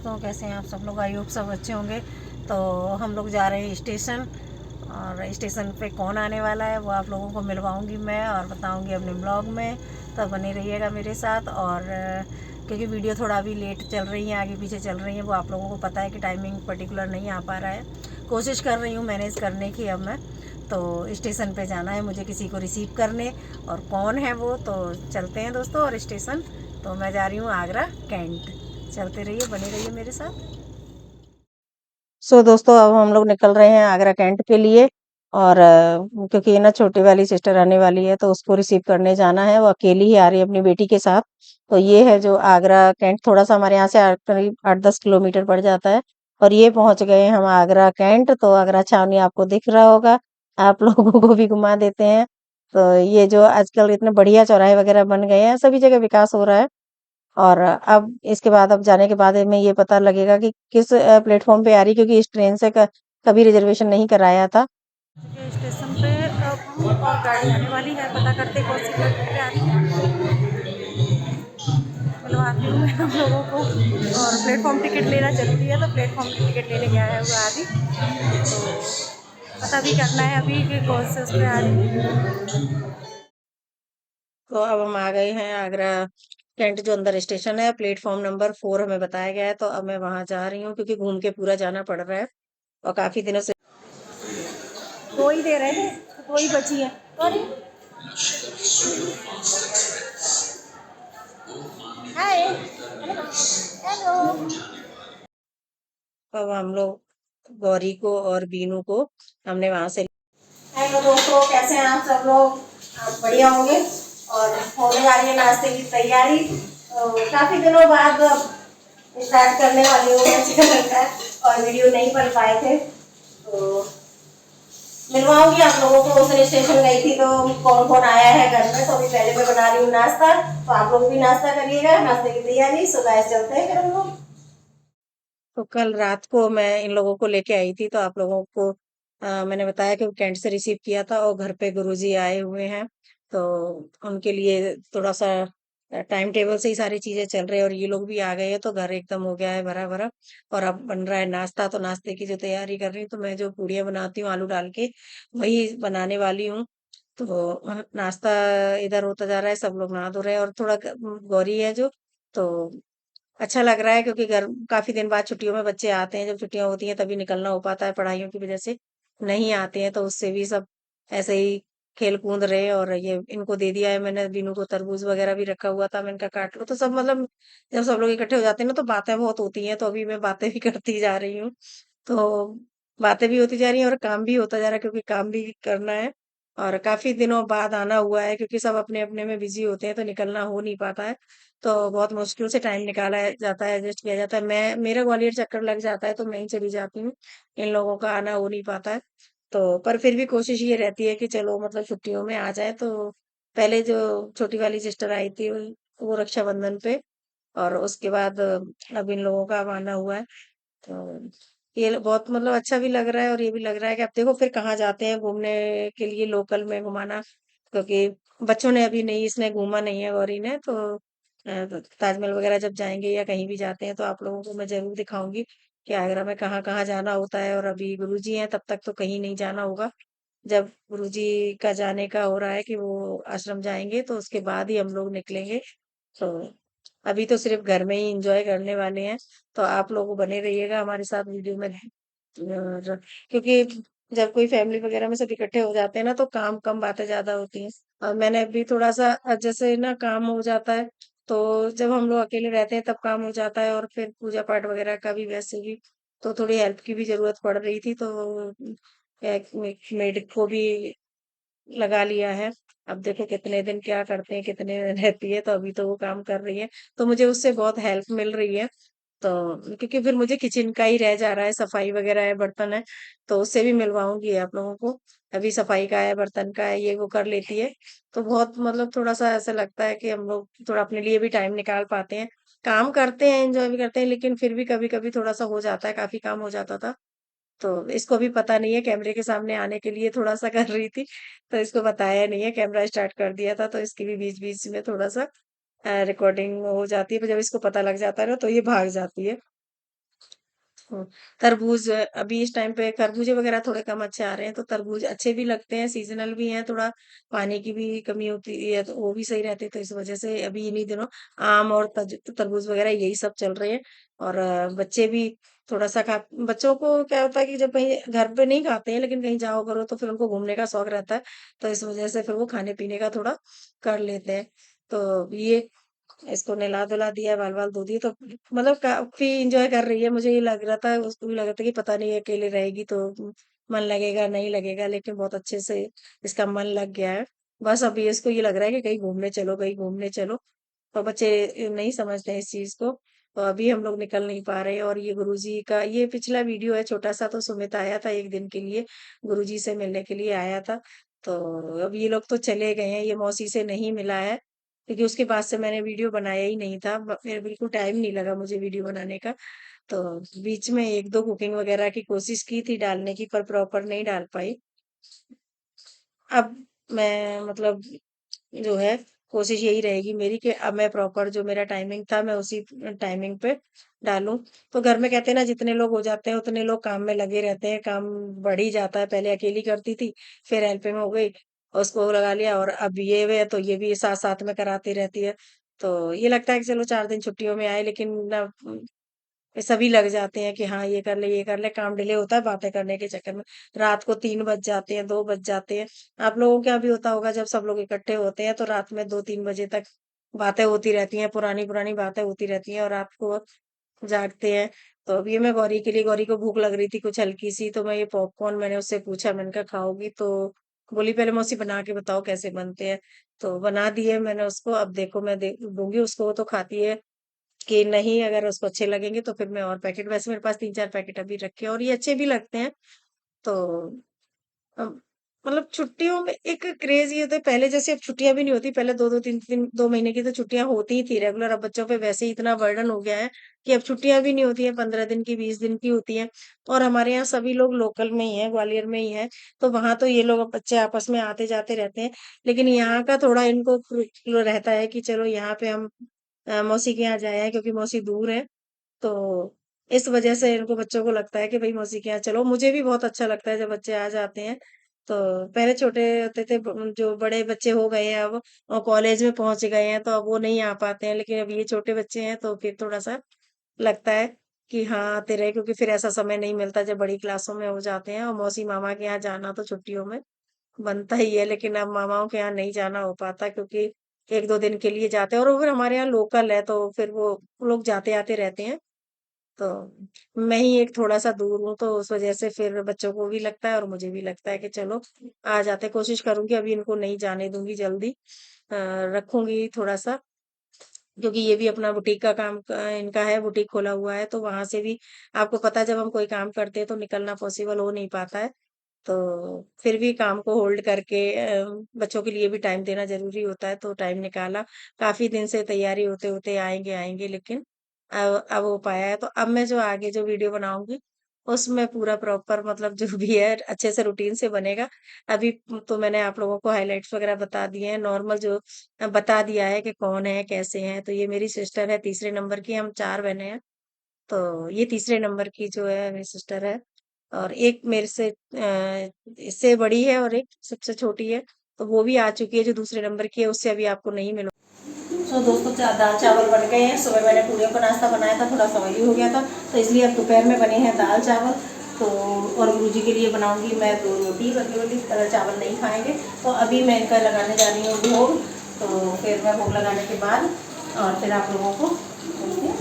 दोस्तों, कैसे हैं आप सब लोग? आई होप सब अच्छे होंगे। तो हम लोग जा रहे हैं स्टेशन, और स्टेशन पे कौन आने वाला है वो आप लोगों को मिलवाऊंगी मैं और बताऊंगी अपने ब्लॉग में। तो बने रहिएगा मेरे साथ। और क्योंकि वीडियो थोड़ा अभी लेट चल रही है, आगे पीछे चल रही है, वो आप लोगों को पता है कि टाइमिंग पर्टिकुलर नहीं आ पा रहा है। कोशिश कर रही हूँ मैनेज करने की अब मैं। तो स्टेशन पे जाना है मुझे किसी को रिसीव करने, और कौन है वो तो चलते हैं दोस्तों। और स्टेशन तो मैं जा रही हूँ आगरा कैंट। चलते रहिए, बने रहिए मेरे साथ। दोस्तों, अब हम लोग निकल रहे हैं आगरा कैंट के लिए। और क्योंकि ये ना छोटी वाली सिस्टर आने वाली है तो उसको रिसीव करने जाना है। वो अकेली ही आ रही है अपनी बेटी के साथ। तो ये है जो आगरा कैंट, थोड़ा सा हमारे यहाँ से करीब 8-10 किलोमीटर पड़ जाता है। और ये पहुंच गए हैं हम आगरा कैंट। तो आगरा छावनी आपको दिख रहा होगा, आप लोगों को भी घुमा देते हैं। तो ये जो आजकल इतने बढ़िया चौराहे वगैरह बन गए हैं, सभी जगह विकास हो रहा है। और अब इसके बाद, अब जाने के बाद में ये पता लगेगा कि किस प्लेटफॉर्म पे आ रही, क्योंकि इस ट्रेन से कभी रिजर्वेशन नहीं कराया था। स्टेशन पे अब और गाड़ी आने वाली है, पता करते कौन सी प्लेटफॉर्म पे आ रही है। मिलवाती हूँ मैं हम लोगों को। और प्लेटफॉर्म टिकट लेना जरूरी है, तो प्लेटफॉर्म की टिकट लेने गया है हुआ अभी। तो पता भी करना है अभी कि कौन से उस पर आ रही है। तो अब हम आ गए हैं आगरा कैंट, जो अंदर स्टेशन है। प्लेटफॉर्म नंबर 4 हमें बताया गया है, तो अब मैं वहां जा रही हूँ क्योंकि घूम के पूरा जाना पड़ रहा है। और काफी दिनों से दो ही दे रहे थे, तो दो ही बची है। सॉरी। हाय। हेलो। अब हम लोग गौरी को और बीनू को हमने वहां से। हेलो दोस्तों, कैसे हैं आप सब लोग? आप बढ़िया होंगे। और होने वाली है नाश्ते की तैयारी। तो काफी दिनों बाद स्टार्ट करने वाली हूँ मैं चिकन लगता है, और वीडियो नहीं बन पाए थे तो मिलवाऊंगी आप लोगों को। उस स्टेशन गई थी तो कौन कौन आया है घर में। तो अभी पहले मैं बना रही हूँ नाश्ता, तो आप लोग भी नाश्ता करिएगा, नाश्ते की तैयारी। सो गाइस, चलते हैं फिर हम लोग। तो कल रात को मैं इन लोगों को लेके आई थी, तो आप लोगों को मैंने बताया कि कैंट से रिसीव किया था, और घर पे गुरुजी आए हुए हैं। तो उनके लिए थोड़ा सा टाइम टेबल से ही सारी चीजें चल रही है, और ये लोग भी आ गए हैं तो घर एकदम हो गया है भरा भरा। और अब बन रहा है नाश्ता, तो नाश्ते की जो तैयारी कर रही हूँ, तो मैं जो पूड़ियाँ बनाती हूँ आलू डाल के, वही बनाने वाली हूँ। तो नाश्ता इधर होता जा रहा है, सब लोग नहा धो रहे हैं। और थोड़ा गौरी है जो, तो अच्छा लग रहा है क्योंकि घर काफी दिन बाद छुट्टियों में बच्चे आते हैं। जब छुट्टियां होती हैं तभी निकलना हो पाता है, पढ़ाइयों की वजह से नहीं आते हैं। तो उससे भी सब ऐसे ही खेल कूद रहे हैं। और ये इनको दे दिया है मैंने, बीनू को तरबूज वगैरह भी रखा हुआ था, मैंने कहा काट लो। तो सब मतलब जब सब लोग इकट्ठे हो जाते हैं ना, तो बातें बहुत होती हैं। तो अभी मैं बातें भी करती जा रही हूँ। तो बातें भी होती जा रही हैं और काम भी होता जा रहा है, क्योंकि काम भी करना है। और काफी दिनों बाद आना हुआ है, क्योंकि सब अपने अपने में बिजी होते हैं तो निकलना हो नहीं पाता है। तो बहुत मुश्किल से टाइम निकाला जाता है, एडजस्ट किया जाता है। मैं, मेरा ग्वालियर चक्कर लग जाता है तो मैं ही चली जाती हूँ, इन लोगों का आना हो नहीं पाता है। तो पर फिर भी कोशिश ये रहती है कि चलो मतलब छुट्टियों में आ जाए। तो पहले जो छोटी वाली सिस्टर आई थी वो रक्षाबंधन पे, और उसके बाद अब इन लोगों का अब आना हुआ है। तो ये बहुत मतलब अच्छा भी लग रहा है, और ये भी लग रहा है कि अब देखो फिर कहाँ जाते हैं घूमने के लिए, लोकल में घुमाना। क्योंकि बच्चों ने अभी नहीं, इसने घूमा नहीं है गौरी ने। तो ताजमहल वगैरह जब जाएंगे या कहीं भी जाते हैं तो आप लोगों को मैं जरूर दिखाऊंगी कि आगरा में कहाँ कहाँ जाना होता है। और अभी गुरुजी हैं तब तक तो कहीं नहीं जाना होगा। जब गुरुजी का जाने का हो रहा है कि वो आश्रम जाएंगे, तो उसके बाद ही हम लोग निकलेंगे। तो अभी तो सिर्फ घर में ही एंजॉय करने वाले हैं। तो आप लोग बने रहिएगा हमारे साथ वीडियो में। क्योंकि जब कोई फैमिली वगैरह में सब इकट्ठे हो जाते हैं ना, तो काम कम, बातें ज्यादा होती हैं। और मैंने भी थोड़ा सा जैसे ना काम हो जाता है, तो जब हम लोग अकेले रहते हैं तब काम हो जाता है। और फिर पूजा पाठ वगैरह का भी वैसे भी तो थोड़ी हेल्प की भी जरूरत पड़ रही थी। तो एक मेड को भी लगा लिया है। अब देखो कितने दिन क्या करते हैं, कितने दिन रहती है। तो अभी तो वो काम कर रही है, तो मुझे उससे बहुत हेल्प मिल रही है। तो क्योंकि फिर मुझे किचन का ही रह जा रहा है, सफाई वगैरह है, बर्तन है, तो उससे भी मिलवाऊंगी आप लोगों को। अभी सफाई का है, बर्तन का है, ये वो कर लेती है। तो बहुत मतलब थोड़ा सा ऐसा लगता है कि हम लोग थोड़ा अपने लिए भी टाइम निकाल पाते हैं। काम करते हैं, एंजॉय भी करते हैं, लेकिन फिर भी कभी कभी थोड़ा सा हो जाता है, काफी काम हो जाता था। तो इसको भी पता नहीं है, कैमरे के सामने आने के लिए थोड़ा सा कर रही थी, तो इसको बताया नहीं है। कैमरा स्टार्ट कर दिया था, तो इसकी भी बीच बीच में थोड़ा सा रिकॉर्डिंग हो जाती है। पर जब इसको पता लग जाता है ना, तो ये भाग जाती है। हुँ, तरबूज अभी इस टाइम पे खरबूजे वगैरह थोड़े कम अच्छे आ रहे हैं, तो तरबूज अच्छे भी लगते हैं, सीज़नल भी हैं, थोड़ा पानी की भी कमी होती है, तो वो भी सही रहते हैं, तो इस वजह से अभी इन्हीं दिनों आम और तरबूज वगैरह यही सब चल रहे हैं। और बच्चे भी थोड़ा-सा खा बच्चों को क्या होता है कि जब कहीं घर पे नहीं खाते हैं, लेकिन कहीं जाओ करो तो फिर उनको घूमने का शौक रहता है, तो इस वजह से फिर वो खाने-पीने का थोड़ा कर लेते हैं। तो ये इसको नहला-धुला दिया, बाल-वाल धो दिए, तो मतलब काफ़ी एन्जॉय कर रही है। मुझे ये लग रहा था, उसको भी लग रहा था कि पता नहीं अकेले रहेगी तो मन लगेगा, नहीं लगेगा, लेकिन बहुत अच्छे से इसका मन लग गया है। बस अभी इसको ये लग रहा है कि कहीं घूमने चलो, कहीं घूमने चलो। और बच्चे नहीं समझते हैं इस चीज़ को, तो अभी हम लोग निकल नहीं पा रहे हैं। और ये गुरुजी का ये पिछला वीडियो है छोटा-सा, तो सुमित आया था 1 दिन के लिए, गुरुजी से मिलने के लिए आया था। तो अब ये लोग तो चले गए हैं, ये मौसी से नहीं मिला है, क्योंकि उसके बाद से मैंने वीडियो बनाया ही नहीं था। फिर बिल्कुल टाइम नहीं लगा मुझे वीडियो बनाने का। तो बीच में 1-2 कुकिंग वगैरह की कोशिश की थी डालने की, पर प्रॉपर नहीं डाल पाई। अब मैं मतलब जो है कोशिश यही रहेगी मेरी कि अब मैं प्रॉपर जो मेरा टाइमिंग था मैं उसी टाइमिंग पे डालूं। तो घर में कहते हैं ना, जितने लोग हो जाते हैं उतने लोग काम में लगे रहते हैं, काम बढ़ ही जाता है। पहले अकेली करती थी, फिर हेल्पिंग हो गई, उसको लगा लिया, और अब ये वे तो ये भी साथ साथ में कराती रहती है। तो ये लगता है कि चलो 4 दिन छुट्टियों में आए, लेकिन ना सभी लग जाते हैं कि हाँ ये कर ले, ये कर ले, काम डिले होता है बातें करने के चक्कर में। रात को 3 बज जाते हैं, 2 बज जाते हैं। आप लोगों के यहाँ भी होता होगा, जब सब लोग इकट्ठे होते हैं तो रात में 2-3 बजे तक बातें होती रहती हैं, पुरानी-पुरानी बातें होती रहती हैं, और रात को जागते हैं। तो अभी मैं गौरी को भूख लग रही थी कुछ हल्की-सी, तो मैं ये पॉपकॉर्न मैंने उससे पूछा, मैंने कहा खाओगी? तो बोली पहले मौसी बना के बताओ कैसे बनते हैं। तो बना दिए मैंने उसको, अब देखो मैं दे दूँगी उसको, वो तो खाती है कि नहीं, अगर उसको अच्छे लगेंगे तो फिर मैं और पैकेट, वैसे मेरे पास 3-4 पैकेट अभी रखे हैं और ये अच्छे भी लगते हैं। तो अम, मतलब छुट्टियों में एक क्रेज़ ये होता है, पहले जैसे अब छुट्टियाँ भी नहीं होती, पहले 2-2 3-3 2 महीने की तो छुट्टियाँ होती ही थी रेगुलर। अब बच्चों पे वैसे ही इतना बर्डन हो गया है कि अब छुट्टियाँ भी नहीं होती हैं, 15 दिन की, 20 दिन की होती हैं। और हमारे यहाँ सभी लोग लोकल में ही हैं, ग्वालियर में ही हैं, तो वहाँ तो ये लोग बच्चे आपस में आते-जाते रहते हैं। लेकिन यहाँ का थोड़ा इनको रहता है कि चलो यहाँ पे हम मौसी के यहाँ जाए आएँ, क्योंकि मौसी दूर है। तो इस वजह से इनको बच्चों को लगता है कि भई मौसी के यहाँ चलो। मुझे भी बहुत अच्छा लगता है जब बच्चे आ जाते हैं। तो पहले छोटे होते थे, जो बड़े बच्चे हो गए हैं अब और कॉलेज में पहुँच गए हैं, तो अब वो नहीं आ पाते हैं। लेकिन अब ये छोटे बच्चे हैं तो फिर थोड़ा-सा लगता है कि हाँ, आते रहे, क्योंकि फिर ऐसा समय नहीं मिलता जब बड़ी क्लासों में हो जाते हैं। और मौसी मामा के यहाँ जाना तो छुट्टियों में बनता ही है, लेकिन अब मामाओं के यहाँ नहीं जाना हो पाता, क्योंकि 1-2 दिन के लिए जाते हैं और वो फिर हमारे यहाँ लोकल है, तो फिर वो लोग जाते-आते रहते हैं। तो मैं ही एक थोड़ा-सा दूर हूँ, तो उस वज़ह से फिर बच्चों को भी लगता है और मुझे भी लगता है कि चलो आ जाते हैं। कोशिश करूँगी अभी इनको नहीं जाने दूँगी जल्दी, रखूँगी थोड़ा-सा, क्योंकि ये भी अपना बुटीक का काम इनका है, बुटीक खोला हुआ है, तो वहाँ से भी आपको पता है जब हम कोई काम करते हैं तो निकलना पॉसिबल हो नहीं पाता है। तो फिर भी काम को होल्ड करके बच्चों के लिए भी टाइम देना ज़रूरी होता है, तो टाइम निकाला। काफ़ी दिन से तैयारी होते-होते आएँगे, आएँगे, लेकिन अब हो पाया है। तो अब मैं जो आगे जो वीडियो बनाऊँगी, उसमें पूरा प्रॉपर मतलब जो भी है अच्छे से रूटीन से बनेगा। अभी तो मैंने आप लोगों को हाइलाइट्स वगैरह बता दिए हैं, नॉर्मल जो बता दिया है कि कौन है, कैसे हैं। तो ये मेरी सिस्टर है, तीसरे नंबर की, हम 4 बहनें हैं। तो ये तीसरे नंबर की जो है मेरी सिस्टर है, और एक मेरे से इससे बड़ी है और एक सबसे छोटी है, तो वो भी आ चुकी है जो दूसरे नंबर की है, उससे अभी आपको नहीं मिलूँ। सो दोस्तों, दाल चावल बन गए हैं। सुबह मैंने पूड़ियों का नाश्ता बनाया था, थोड़ा सा ऑयली हो गया था, तो इसलिए अब दोपहर में बने हैं दाल चावल। तो और गुरुजी के लिए बनाऊंगी मैं 2 रोटी, रोटी चावल नहीं खाएंगे, तो अभी मैं इनका लगाने जा रही हूँ भोग। तो फिर मैं भोग लगाने के बाद और फिर आप लोगों को मिलती हूँ।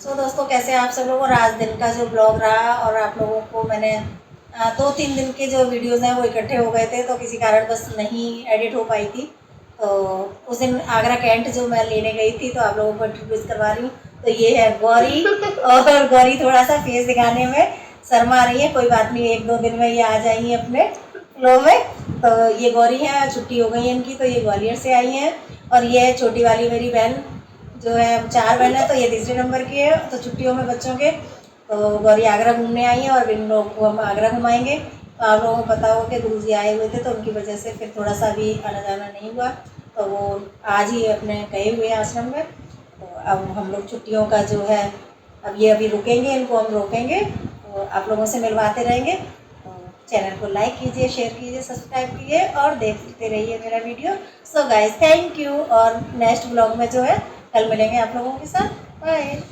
सो दोस्तों, कैसे हैं आप सब लोग। और आज दिन का जो ब्लॉग रहा, और आप लोगों को मैंने 2-3 दिन के जो वीडियोस हैं वो इकट्ठे हो गए थे, तो किसी कारण बस नहीं एडिट हो पाई थी। तो उस दिन आगरा कैंट जो मैं लेने गई थी, तो आप लोगों को इंट्रोड्यूस करवा रही हूँ। तो ये है गौरी, और गौरी थोड़ा सा फेस दिखाने में शर्मा रही है, कोई बात नहीं, 1-2 दिन में ये आ जाएंगी अपने फ्लो में। तो ये गौरी है, छुट्टी हो गई है इनकी, तो ये ग्वालियर से आई हैं। और ये है छोटी वाली मेरी बहन, जो है 4 बहन है, तो ये तीसरे नंबर की है। तो छुट्टियों में बच्चों के, तो गौरी आगरा घूमने आई है और इन लोगों को हम आगरा घुमाएंगे। तो आप लोगों को पता हो कि गुरुजी आए हुए थे, तो उनकी वजह से फिर थोड़ा सा भी आना जाना नहीं हुआ। तो वो आज ही अपने गए हुए आश्रम में। तो अब हम लोग छुट्टियों का जो है अब ये अभी रुकेंगे, इनको हम रोकेंगे, तो आप लोगों से मिलवाते रहेंगे। चैनल को लाइक कीजिए, शेयर कीजिए, सब्सक्राइब कीजिए और देखते रहिए मेरा video. So guys thank you, और नेक्स्ट ब्लॉग में जो है कल मिलेंगे आप लोगों के साथ। बाय।